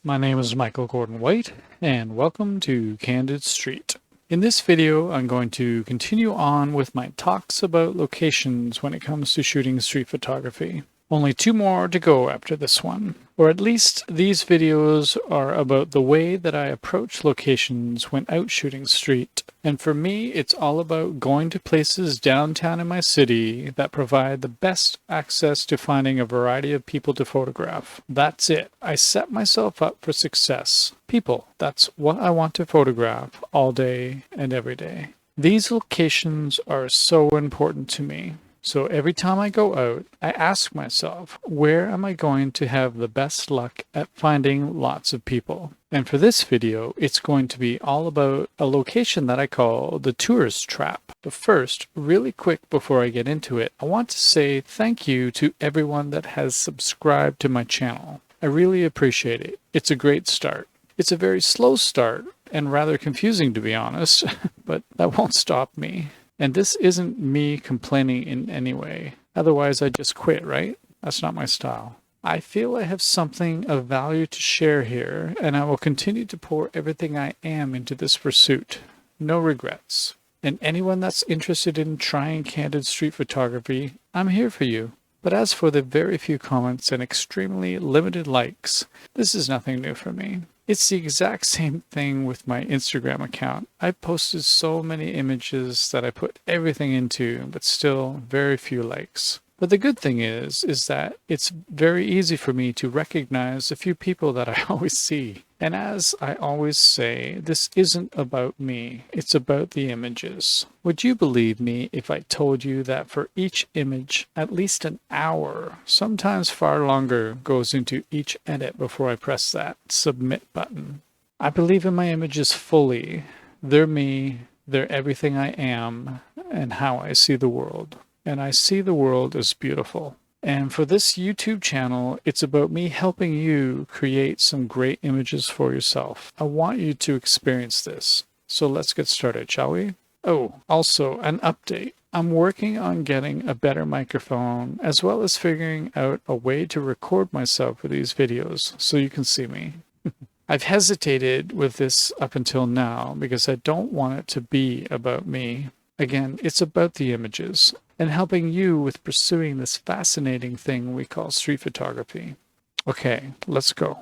My name is Michael Gordon White, and welcome to Candid Street. In this video, I'm going to continue on with my talks about locations when it comes to shooting street photography. Only 2 more to go after this one. Or at least these videos are about the way that I approach locations when out shooting street. And for me, it's all about going to places downtown in my city that provide the best access to finding a variety of people to photograph. That's it. I set myself up for success. People, that's what I want to photograph all day and every day. These locations are so important to me. So every time I go out, I ask myself, where am I going to have the best luck at finding lots of people? And for this video, it's going to be all about a location that I call the tourist trap. But first, really quick before I get into it, I want to say thank you to everyone that has subscribed to my channel. I really appreciate it. It's a great start. It's a very slow start and rather confusing, to be honest, but that won't stop me. And this isn't me complaining in any way. Otherwise, I'd just quit, right? That's not my style. I feel I have something of value to share here, and I will continue to pour everything I am into this pursuit. No regrets. And anyone that's interested in trying candid street photography, I'm here for you. But as for the very few comments and extremely limited likes, this is nothing new for me. It's the exact same thing with my Instagram account. I posted so many images that I put everything into, but still very few likes. But the good thing is that it's very easy for me to recognize a few people that I always see. And as I always say, this isn't about me, it's about the images. Would you believe me if I told you that for each image, at least an hour, sometimes far longer, goes into each edit before I press that submit button? I believe in my images fully. They're me, they're everything I am, and how I see the world. And I see the world as beautiful. And for this YouTube channel, it's about me helping you create some great images for yourself. I want you to experience this. So let's get started, shall we? Oh, also an update. I'm working on getting a better microphone, as well as figuring out a way to record myself for these videos so you can see me. I've hesitated with this up until now because I don't want it to be about me. Again, it's about the images and helping you with pursuing this fascinating thing we call street photography. Okay, let's go.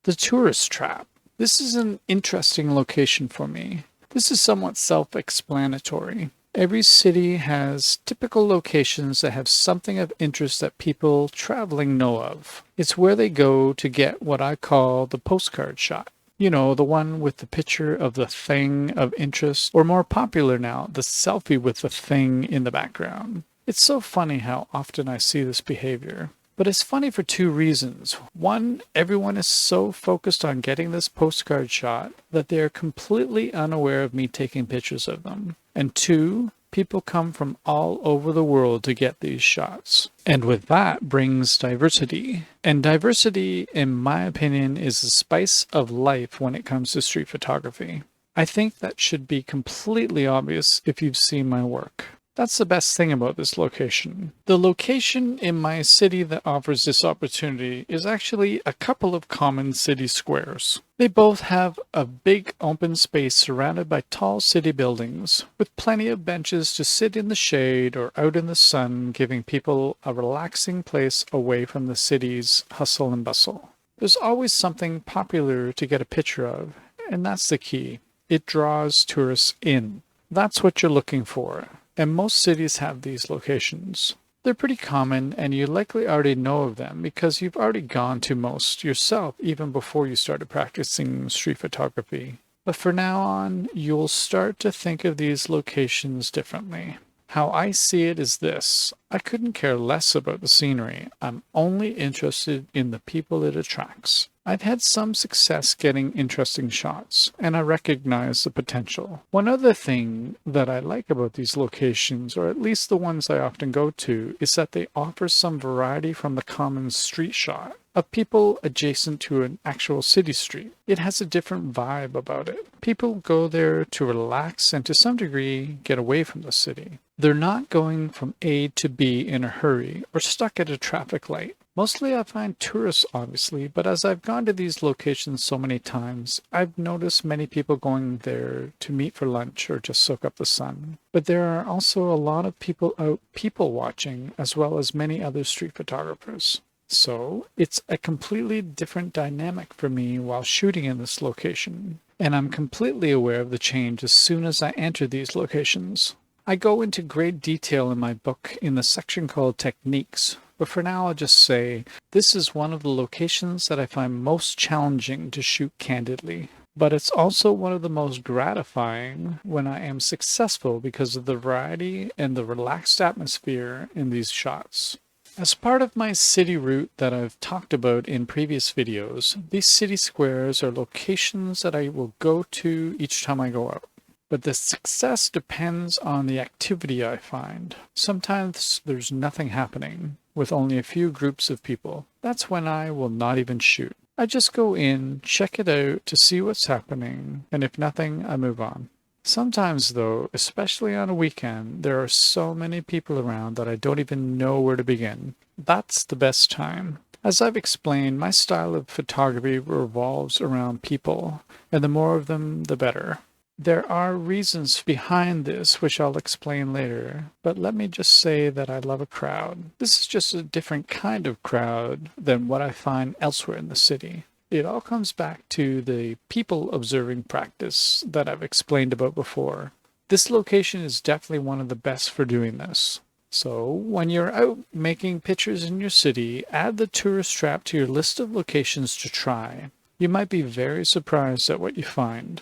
The tourist trap. This is an interesting location for me. This is somewhat self-explanatory. Every city has typical locations that have something of interest that people traveling know of. It's where they go to get what I call the postcard shot. You know, the one with the picture of the thing of interest, or more popular now, the selfie with the thing in the background. It's so funny how often I see this behavior. But it's funny for 2 reasons. One, everyone is so focused on getting this postcard shot that they are completely unaware of me taking pictures of them. And 2, people come from all over the world to get these shots. And with that brings diversity. And diversity, in my opinion, is the spice of life when it comes to street photography. I think that should be completely obvious if you've seen my work. That's the best thing about this location. The location in my city that offers this opportunity is actually a couple of common city squares. They both have a big open space surrounded by tall city buildings, with plenty of benches to sit in the shade or out in the sun, giving people a relaxing place away from the city's hustle and bustle. There's always something popular to get a picture of, and that's the key. It draws tourists in. That's what you're looking for. And most cities have these locations. They're pretty common, and you likely already know of them because you've already gone to most yourself even before you started practicing street photography. But from now on, you'll start to think of these locations differently. How I see it is this: I couldn't care less about the scenery. I'm only interested in the people it attracts. I've had some success getting interesting shots, and I recognize the potential. One other thing that I like about these locations, or at least the ones I often go to, is that they offer some variety from the common street shot of people adjacent to an actual city street. It has a different vibe about it. People go there to relax and to some degree get away from the city. They're not going from A to B in a hurry or stuck at a traffic light. Mostly I find tourists, obviously, but as I've gone to these locations so many times, I've noticed many people going there to meet for lunch or just soak up the sun. But there are also a lot of people out people watching, as well as many other street photographers. So it's a completely different dynamic for me while shooting in this location. And I'm completely aware of the change as soon as I enter these locations. I go into great detail in my book in the section called Techniques, but for now I'll just say this is one of the locations that I find most challenging to shoot candidly. But it's also one of the most gratifying when I am successful because of the variety and the relaxed atmosphere in these shots. As part of my city route that I've talked about in previous videos, these city squares are locations that I will go to each time I go out. But the success depends on the activity I find. Sometimes there's nothing happening, with only a few groups of people. That's when I will not even shoot. I just go in, check it out to see what's happening, and if nothing, I move on. Sometimes though, especially on a weekend, there are so many people around that I don't even know where to begin. That's the best time. As I've explained, my style of photography revolves around people, and the more of them, the better. There are reasons behind this, which I'll explain later, but let me just say that I love a crowd. This is just a different kind of crowd than what I find elsewhere in the city. It all comes back to the people observing practice that I've explained about before. This location is definitely one of the best for doing this. So when you're out making pictures in your city, add the tourist trap to your list of locations to try. You might be very surprised at what you find.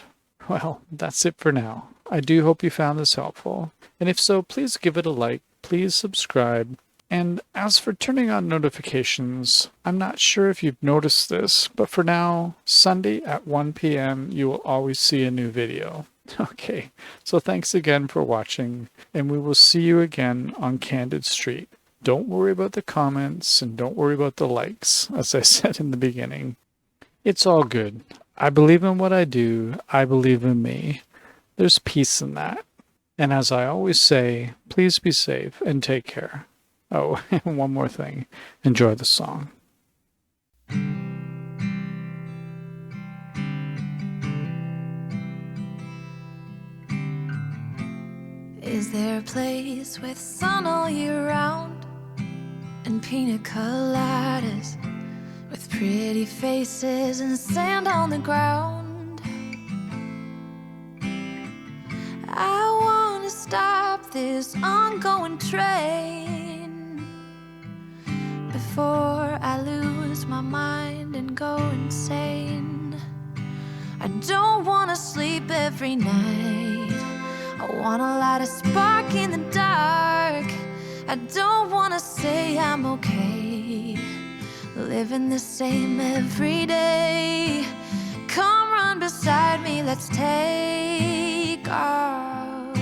Well, that's it for now. I do hope you found this helpful. And if so, please give it a like, please subscribe. And as for turning on notifications, I'm not sure if you've noticed this, but for now, Sunday at 1 p.m., you will always see a new video. Okay, so thanks again for watching, and we will see you again on Candid Street. Don't worry about the comments, and don't worry about the likes, as I said in the beginning. It's all good. I believe in what I do. I believe in me. There's peace in that. And as I always say, please be safe and take care. Oh, and one more thing. Enjoy the song. Is there a place with sun all year round and pina coladas with pretty faces and sand on the ground? I want to stop this ongoing train before I lose my mind and go insane. I don't want to sleep every night. I want to light a spark in the dark. I don't want to say I'm okay, living the same every day. Come run beside me, let's take off.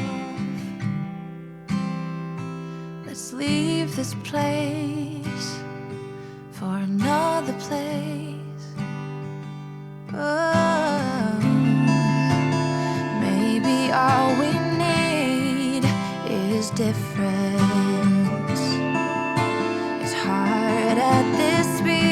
Let's leave this place for another place. Oh, maybe all we need is difference. It's hard at this speed.